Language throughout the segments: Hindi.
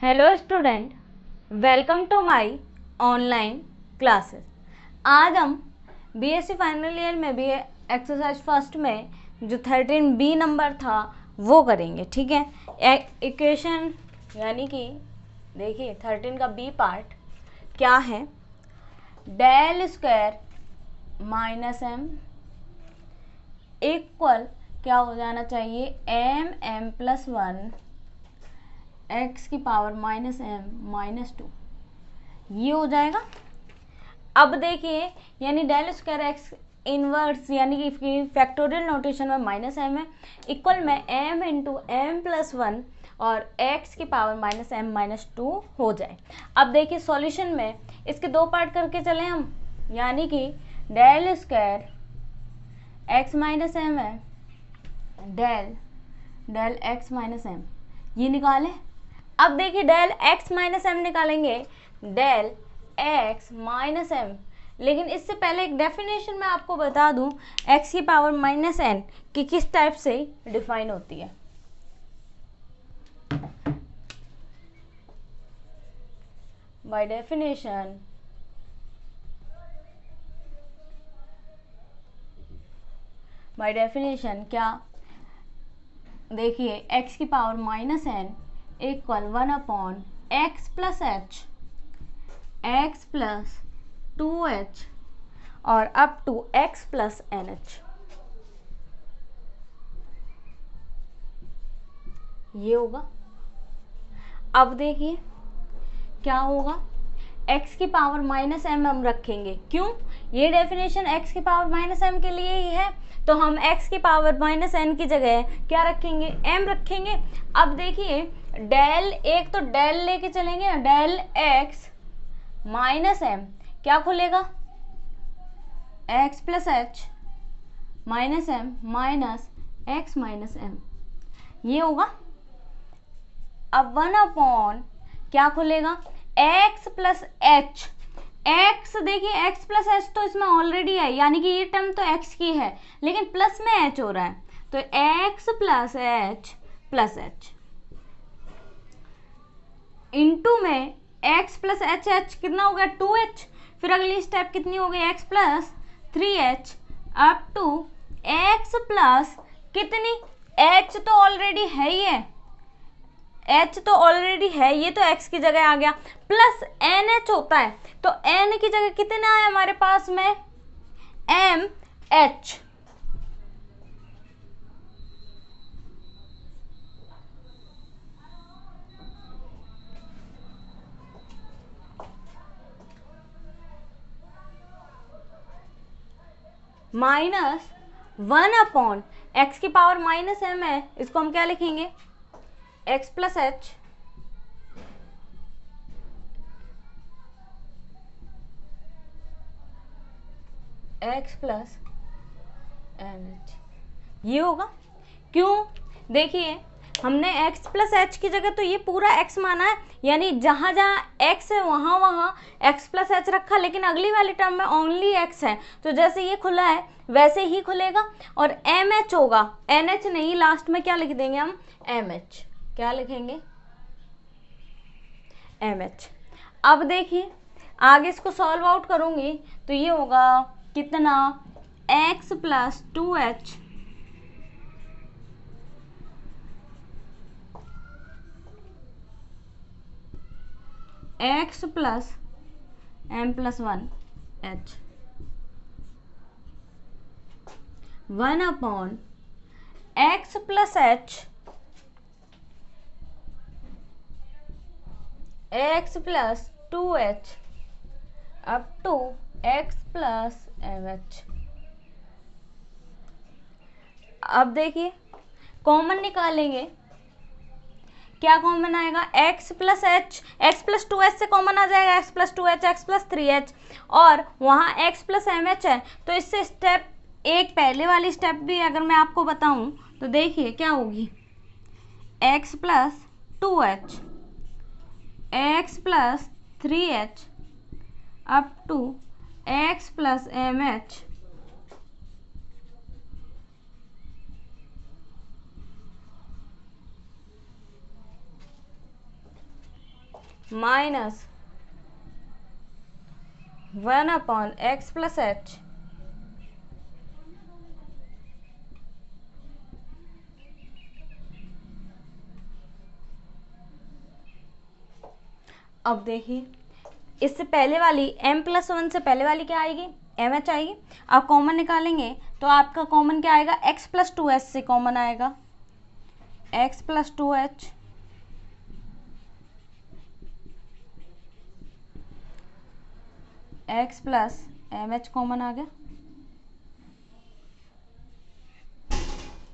Hello student, welcome to my online classes. आज हम बीएससी फाइनल ईयर में भी एक्सरसाइज फर्स्ट में जो 13B नंबर था वो करेंगे। ठीक है, इक्वेशन यानी कि देखिए 13 का बी पार्ट क्या है। Del square minus m equal क्या हो जाना चाहिए, एम प्लस 1 एक्स की पावर माइनस एम माइनस 2, ये हो जाएगा। अब देखिए यानी डेल स्क्वायर एक्स इनवर्स यानी कि फैक्टोरियल नोटेशन में माइनस एम है, इक्वल में एम इंटू एम प्लस 1 और एक्स की पावर माइनस एम माइनस 2 हो जाए। अब देखिए सॉल्यूशन में इसके दो पार्ट करके चले हम, यानी कि del square x minus m है, डेल एक्स माइनस एम, ये निकाले। अब देखिए डेल एक्स माइनस एम निकालेंगे, डेल एक्स माइनस एम, लेकिन इससे पहले एक डेफिनेशन मैं आपको बता दूं एक्स की पावर माइनस एन कि किस टाइप से डिफाइन होती है। बाय डेफिनेशन क्या, देखिए एक्स की power minus n equal 1 x plus H, x plus 2h और up to x plus NH, ये होगा। अब देखिए क्या होगा, x की पावर माइनस एम हम रखेंगे, क्यों, ये डेफिनेशन x की पावर माइनस एम के लिए ही है, तो हम x की पावर माइनस एन की जगह क्या रखेंगे, m रखेंगे। अब देखिए डेल, एक तो डेल लेके चलेंगे, डेल x माइनस एम क्या खुलेगा, x plus h minus m minus x minus m, ये होगा। अब 1 क्या खुलेगा, एक्स प्लस एच, एक्स देखिए एक्स प्लस एच तो इसमें ऑलरेडी है, यानी कि ये टर्म तो एक्स की है लेकिन प्लस में एच हो रहा है, तो एक्स प्लस एच इंटू में एक्स प्लस एच, एच कितना हो गया 2h, फिर अगली स्टेप कितनी हो गई x plus 3h up to x plus कितनी, h तो ऑलरेडी है ही है, h तो ऑलरेडी है, ये तो x की जगह आ गया, प्लस NH होता है, तो n की जगह कितना है हमारे पास में MH, माइनस 1 एक्स की पावर माइनस एम है, इसको हम क्या लिखेंगे, x plus H x plus n h, ये होगा। क्यों, देखिए हमने x प्लस एच की जगह तो ये पूरा x माना है, यानी जहां जहां x है वहां वहां x प्लस एच रखा, लेकिन अगली वाली टर्म में ओनली x है, तो जैसे ये खुला है वैसे ही खुलेगा और MH होगा, NH नहीं, लास्ट में क्या लिख देंगे हम MH, क्या लिखेंगे MH। अब देखिए आगे इसको सॉल्व आउट करूंगी तो ये होगा कितना, x plus 2h x plus m plus 1h 1 x plus H x plus 2h up to x plus MH। अब देखिए कॉमन निकालेंगे, क्या कॉमन आएगा, x plus H, x plus 2h से कॉमन आ जाएगा x plus 2h, x plus 3h, और वहाँ x प्लस MH है, तो इससे स्टेप एक पहले वाली स्टेप भी अगर मैं आपको बताऊं तो देखिए क्या होगी, x plus 2h x plus 3h up to x plus MH, minus 1/x+h अब देखिए इससे पहले वाली m+1 से पहले वाली क्या आएगी, mh आएगी। अब कॉमन निकालेंगे तो आपका कॉमन क्या आएगा, x+2h से कॉमन आएगा, x+2h x+mh कॉमन आ गया।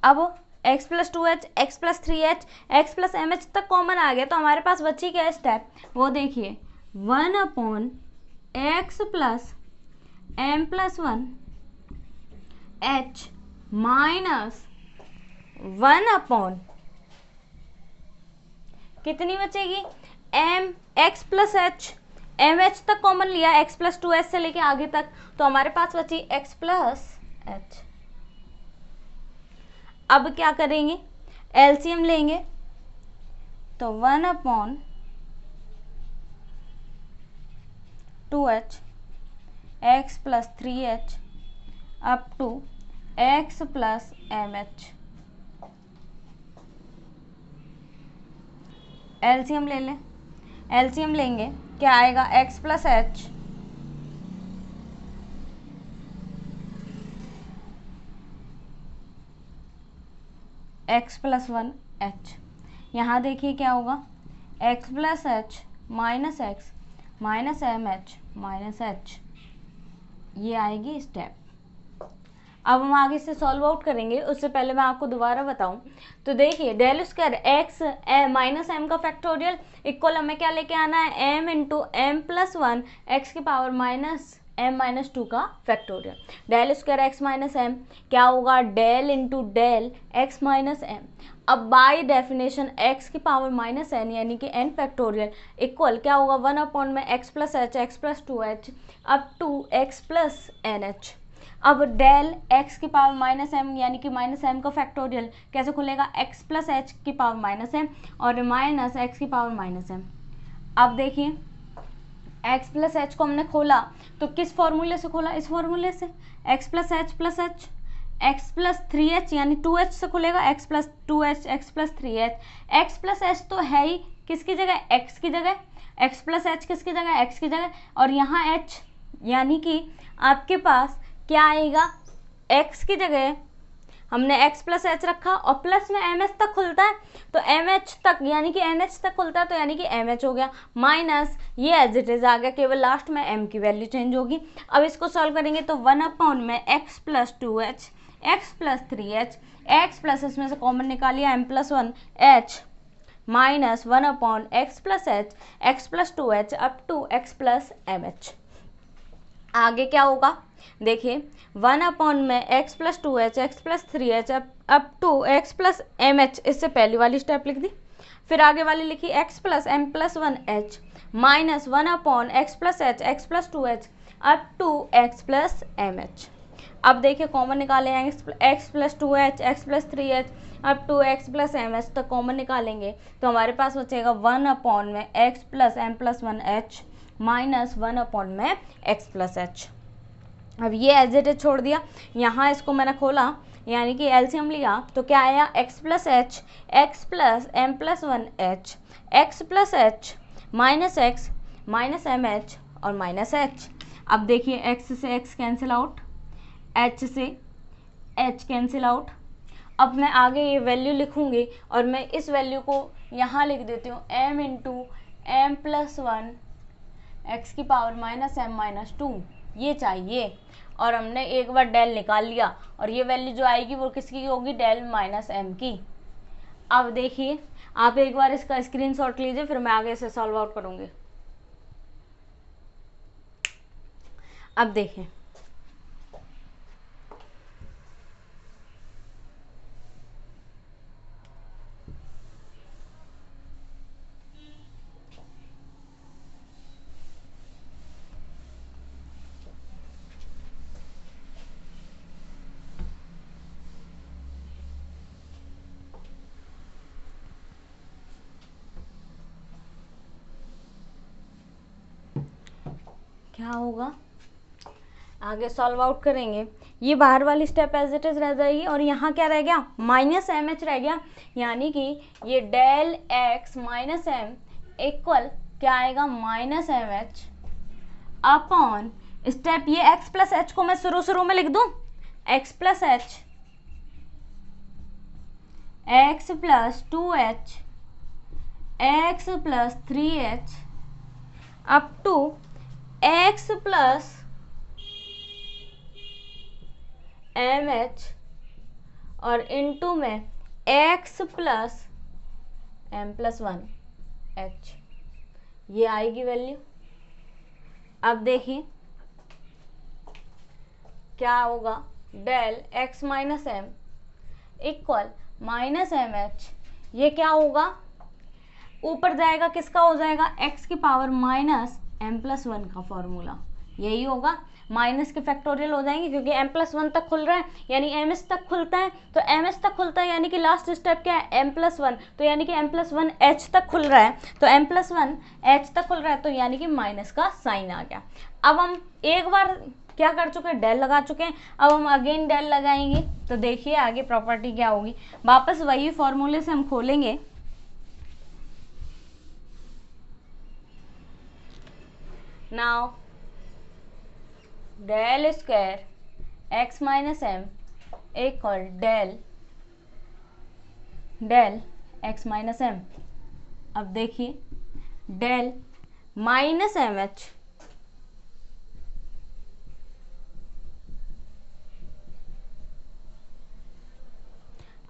अब x+2h x+3h x+mh तक कॉमन आ गया तो हमारे पास बची क्या स्टेप, वो देखिए 1/x+m+1h माइनस 1 कितनी बचेगी, m x+h mh तक कॉमन लिया x+2h से लेके आगे तक तो हमारे पास बची x+h। अब क्या करेंगे, एलसीएम लेंगे तो 1/2h x+3h up to x+mh। LCM ले लें, एलसीएम लेंगे क्या आएगा, x+h x+1h। यहाँ देखिए क्या होगा, x+h minus x minus mh minus h, ये आएगी स्टेप। अब हम आगे से सॉल्व आउट करेंगे, उससे पहले मैं आपको दोबारा बताऊं तो देखिए del square x minus m का फैक्टोरियल इक्वल हमें क्या लेके आना है, m इंटू m+1 x की पावर माइनस m-2 का factorial. Del square x minus m क्या होगा, del into del x minus m। अब बाय डेफिनेशन x की पावर माइनस n यानी कि n फैक्टोरियल इक्वल क्या होगा, 1 में x+h x+2h up to x+nh। अब डेल x की पावर माइनस m यानी कि माइनस m का फैक्टोरियल कैसे खुलेगा, x+h की पावर माइनस m और माइनस x की पावर माइनस m। अब देखिए x+h को हमने खोला तो किस फॉर्मूले से खोला, इस फॉर्मूले से x+h+h x+3h यानी 2h से खुलेगा, x+2h x+3h x+h तो है ही किसकी जगह, x की जगह, x+h किसकी जगह, x की जगह, और यहाँ h यानी कि आपके पास क्या आएगा, x की जगह हमने x+h रखा और प्लस में mh तक खुलता है तो mh तक यानी कि nh तक खुलता है तो यानी कि mh हो गया, माइनस ये एज इट इज आ गया, केवल लास्ट में m की वैल्यू चेंज होगी। अब इसको सॉल्व करेंगे तो 1 में x+2h x+3h x+ इसमें से कॉमन निकालिए m+1h minus 1/x+h x+2h up to x+mh। आगे क्या होगा देखिए 1 में x+2h x+3h up to x+mh, इससे पहली वाली स्टेप लिख दी, फिर आगे वाली लिखी x+m+1h minus 1/x+h x+2h up to x+mh। अब देखिए कॉमन निकालें x+2h x+3h up to x+mh तक कॉमन निकालेंगे तो हमारे पास बचेगा 1 में x+m+1h माइनस 1 में x+h। अब ये एज इट इज छोड़ दिया, यहाँ इसको मैंने खोला यानी कि एलसीएम लिया तो क्या आया, x+h x+m+1h x+h minus x minus mh और माइनस h। अब देखिए x से x कैंसिल आउट, h से h कैंसिल आउट। अब मैं आगे ये वैल्यू लिखूंगी और मैं इस वैल्यू को यहाँ लिख देती हूँ m इंटू m+1 x की पावर माइनस m-2, ये चाहिए। और हमने एक बार डेल निकाल लिया और ये वैल्यू जो आएगी वो किसकी होगी, डेल माइनस m की। अब देखिए आप एक बार इसका स्क्रीनशॉट लीजिए, फिर मैं आगे से सॉल्व आउट करूँगी। अब देखिए क्या होगा, आगे सॉल्व आउट करेंगे। ये बाहर वाली स्टेप एज इट इज रह जाएगी और यहाँ क्या रह गया, माइनस एम एच रह गया, यानी कि ये del x minus m equal क्या आएगा, minus m h upon step, ये एक्स प्लस एच को मैं शुरू में लिख दूं, x plus H, x plus 2h, x plus 3h up to x plus m h और इनटू में x plus m plus 1h, ये आएगी वैल्यू। अब देखिए क्या होगा, del x minus m equal minus m h, ये क्या होगा, ऊपर जाएगा किसका हो जाएगा, x की पावर माइनस एम प्लस 1 का फॉर्मूला, यही होगा, माइनस के फैक्टोरियल हो जाएंगे क्योंकि m प्लस 1 तक खुल रहा है, यानी ms तक खुलता है, तो ms तक खुलता है यानी कि लास्ट स्टेप क्या है, m प्लस 1, तो यानी कि m प्लस 1 h तक खुल रहा है, तो m प्लस 1 h तक खुल रहा है, तो यानी कि माइनस का साइन आ गया। अब हम एक बार क्या कर चुके हैं, डेल लगा चुके हैं, अब हम अगेन डेल लगाएंगे, तो देखिए आगे प्रॉपर्टी क्या होगी, वापस वही फॉर्मूले से हम खोलेंगे, now del square x minus m equal del x minus m. अब देखिए डेल माइनस एम एच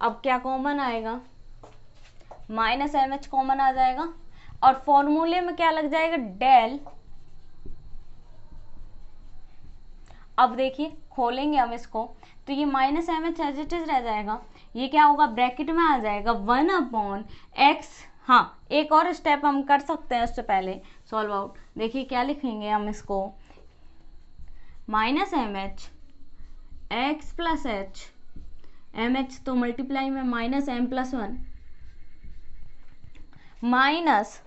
अब क्या कॉमन आएगा, माइनस एम एच कॉमन आ जाएगा और फॉर्मूले में क्या लग जाएगा, डेल, अब देखिए खोलेंगे हम इसको, तो ये minus m h as it is रह जाएगा, ये क्या होगा, ब्रैकेट में आ जाएगा 1 अपॉन एक्स। हाँ, एक और स्टेप हम कर सकते हैं उससे पहले सॉल्व आउट, देखिए क्या लिखेंगे हम इसको, minus m h x plus h, m h तो मल्टीप्लाई में minus m plus 1 minus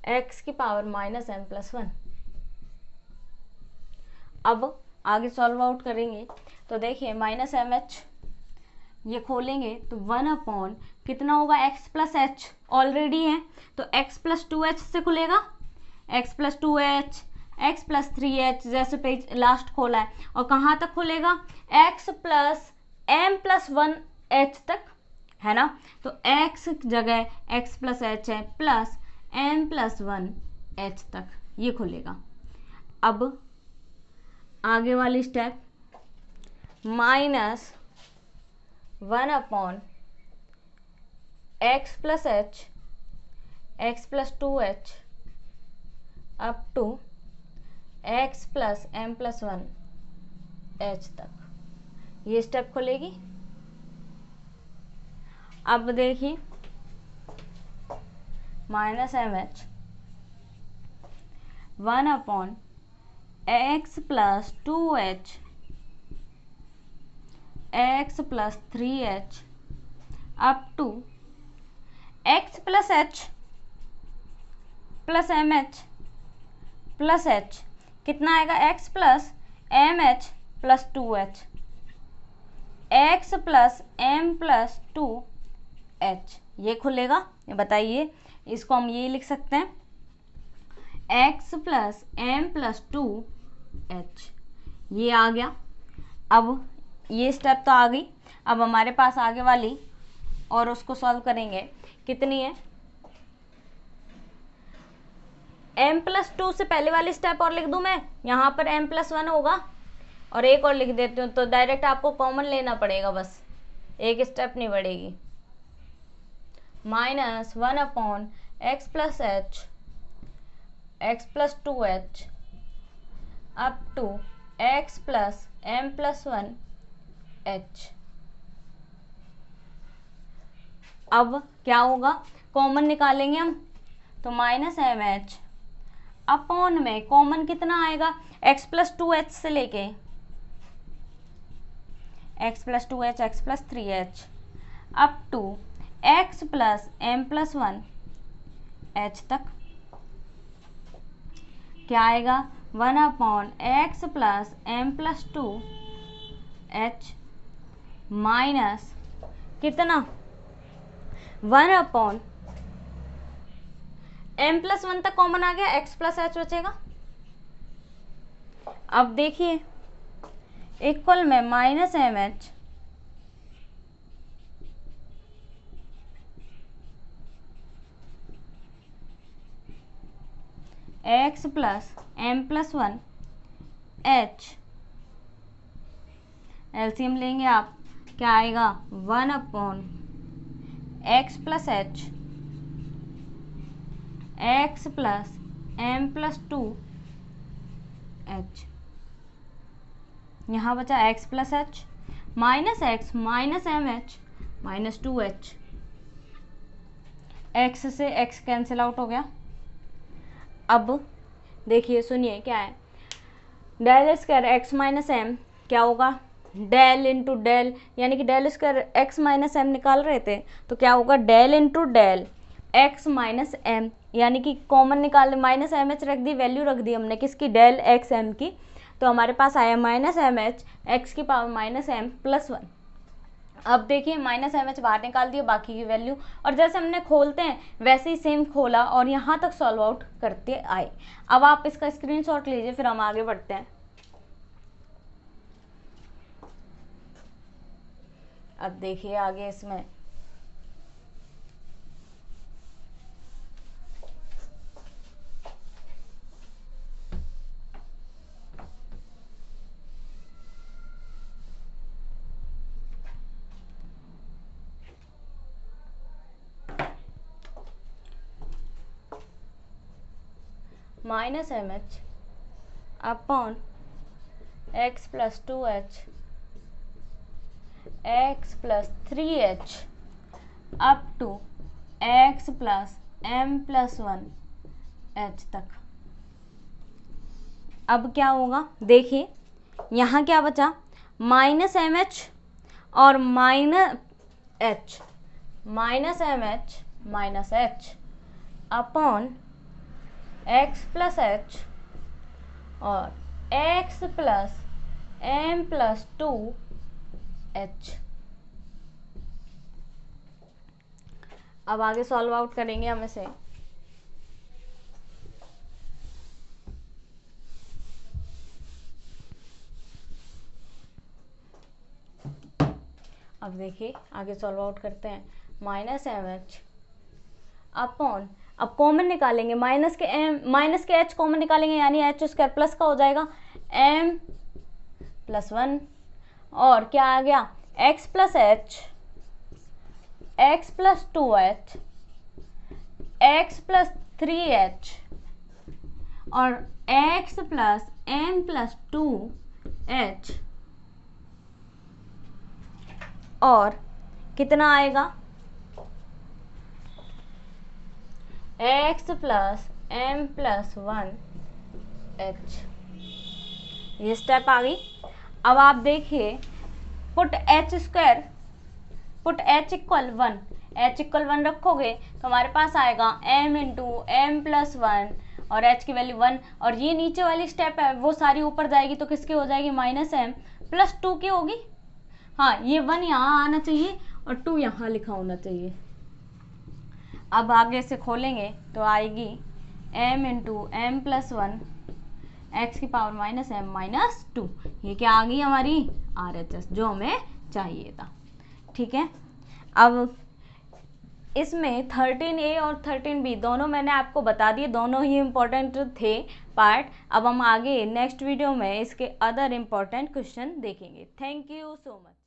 x की पावर माइनस एम प्लस 1। अब आगे सॉल्व आउट करेंगे, तो देखिए माइनस एम एच ये खोलेंगे तो 1 अपॉन कितना होगा, x प्लस एच ऑलरेडी है, तो x प्लस 2h से खुलेगा, x plus 2h, x plus 3h, जैसे पेज लास्ट खोला है, और कहाँ तक खुलेगा, x plus m plus 1h तक, है ना, तो x जगह x प्लस h है प्लस m प्लस 1h तक ये खुलेगा। अब आगे वाली step, minus 1 upon x plus H, x plus 2h up to x plus m plus 1h तक, ये स्टेप खुलेगी। अब देखिए minus m h 1 upon x plus 2h, x plus 3h up to x plus h plus m h plus h, कितना आएगा, x plus m h plus 2h, x plus m plus 2h, ये खुलेगा। ये बताइए, इसको हम ये लिख सकते हैं, x plus m plus 2h, ये आ गया। अब ये स्टेप तो आ गई, अब हमारे पास आगे वाली और उसको सॉल्व करेंगे, कितनी है, m प्लस 2 से पहले वाली स्टेप और लिख दूं मैं, यहाँ पर m प्लस 1 होगा और एक और लिख देती हूँ, तो डायरेक्ट आपको कॉमन लेना पड़ेगा, बस एक स्टेप नहीं बढ़ेगी, minus 1 upon x plus H, x plus 2h up to x plus m plus 1h। अब क्या होगा, कॉमन निकालेंगे हम, तो माइनस एम एच अपॉन में कॉमन कितना आएगा, x प्लस 2h से लेके x plus 2h, x plus 3h up to x plus m plus 1h तक। क्या आएगा 1/x plus m plus 2h minus कितना 1/m प्लस 1 तक कॉमन आ गया, x प्लस h बचेगा। अब देखिए इक्वल में minus mh x plus m plus 1 h, LCM लेंगे आप, क्या आएगा 1/x plus h x plus m plus 2h, यहाँ बचा x plus h minus x minus mh minus 2h, x से x कैंसिल आउट हो गया। अब देखिए सुनिए क्या है, del square x minus m क्या होगा, डेल इंटू डेल, यानी कि del square x minus m निकाल रहे थे तो क्या होगा del into del x minus m, यानी कि कॉमन निकाल माइनस एम एच रख दी, वैल्यू रख दी हमने किसकी डेल एक्स एम की, तो हमारे पास आया माइनस एम एच एक्स की पावर माइनस एम प्लस 1। अब देखिए माइनस एम एच बाहर निकाल दिया, बाकी की वैल्यू, और जैसे हमने खोलते हैं वैसे ही सेम खोला और यहाँ तक सॉल्व आउट करते आए। अब आप इसका स्क्रीनशॉट लीजिए, फिर हम आगे बढ़ते हैं। अब देखिए आगे इसमें minus m h upon x plus 2h x plus 3h up to x plus m plus 1h तक। अब क्या होगा देखिए, यहाँ क्या बचा माइनस एम एच और minus h, minus m h minus h upon x plus h और x plus m plus 2h। अब आगे सॉल्व आउट करेंगे हम इसे। अब देखिए आगे सॉल्व आउट करते हैं, माइनस एम एच अपॉन, अब कॉमन निकालेंगे, माइनस के h कॉमन निकालेंगे, यानी h स्क्वायर प्लस का हो जाएगा m प्लस 1, और क्या आ गया x plus h x plus 2h x plus 3h और x plus m plus 2h, और कितना आएगा x plus m plus 1h। ये स्टेप आ गई। अब आप देखिए put h square, put h equal 1, h equal 1 रखोगे तो हमारे पास आएगा m इंटू m प्लस 1 और h की वैल्यू 1, और ये नीचे वाली स्टेप है वो सारी ऊपर जाएगी तो किसकी हो जाएगी माइनस m प्लस 2 की होगी। हाँ, ये 1 यहाँ आना चाहिए और 2 यहाँ लिखा होना चाहिए। अब आगे से खोलेंगे तो आएगी m into m plus 1 x की पावर माइनस m माइनस 2। ये क्या आ गई हमारी RHS जो हमें चाहिए था। ठीक है, अब इसमें 13A और 13B दोनों मैंने आपको बता दिए, दोनों ही इम्पोर्टेंट थे पार्ट। अब हम आगे नेक्स्ट वीडियो में इसके अदर इम्पोर्टेंट क्वेश्चन देखेंगे। Thank you so much.